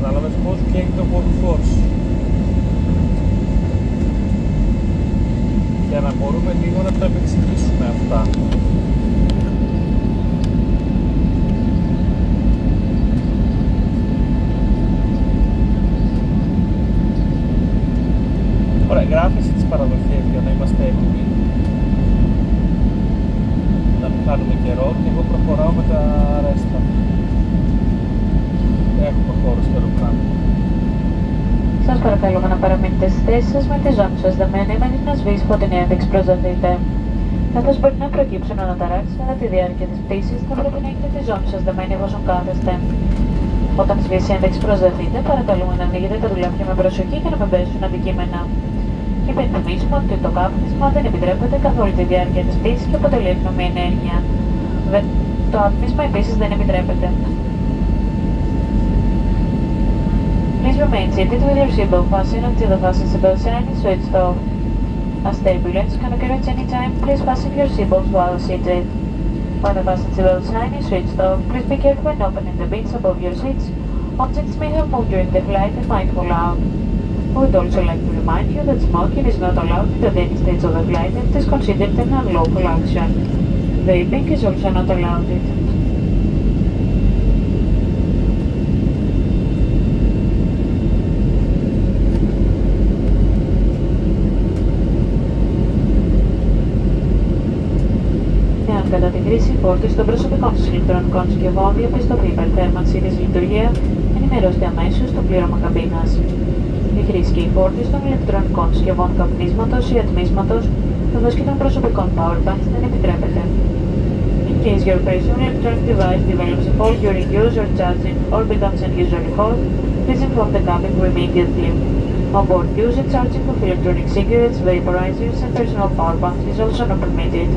Κατάλαβες πώς βγαίνει το workforce. Για να μπορούμε λίγο να τα επεξηγήσουμε αυτά. Ωραία, γράφει τις παραδοχές για να είμαστε έτοιμοι. Να μην χάνουμε καιρό και εγώ προχωράω με τα ρέστα. Έχουμε χώρο στο αεροπλάνο. Σας παρακαλούμε να παραμείνετε στις θέσεις σας με τη ζώνη σας δεμένη με την ασβής φωτεινή ένδειξη προσδεθείτε. Καθώς μπορεί να προκύψουν αναταράξεις κατά τη διάρκεια της πτήσης, θα πρέπει να έχετε τη ζώνη σας δεμένη εφόσον κάθεστε. Όταν σβήσει η ένδειξη προσδεθείτε, παρακαλούμε να ανοίγετε τα δουλάπια με προσοχή και να μην πέσουν αντικείμενα. Υπενθυμίζουμε ότι το κάπνισμα δεν επιτρέπεται καθ' όλη τη διάρκεια της πτήσης και αποτελεί εκνομή ενέργεια. Το άπνισμα επίσης δεν επιτρέπεται. Please remain seated with your seatbelt fastened until the fasten seatbelt sign is switched off. As turbulence can occur at any time, please fasten your seatbelts while seated. When the fasten seatbelt sign is switched off, please be careful when opening the bins above your seats. Objects may have moved during the flight and might fall out. We would also like to remind you that smoking is not allowed at any stage of the flight and is considered an unlawful action. Vaping is also not allowed. Κατά τη χρήση φόρτιση των προσωπικών σας ηλεκτρονικών συσκευών διαπιστωθεί υπερθέρμανση της λειτουργίας, ενημερώστε αμέσως το πλήρωμα καμπίνας. Η χρήση και η φόρτιση των ηλεκτρονικών συσκευών καπνίσματος ή ατμίσματος, καθώς και των προσωπικών powerbanks δεν επιτρέπεται. In case your personal electronic device develops a fault during use or charging or becomes unusually hot, please inform the cabin crew immediately. On-board use and charging of electronic cigarettes, vaporizers and personal powerbanks is also not permitted.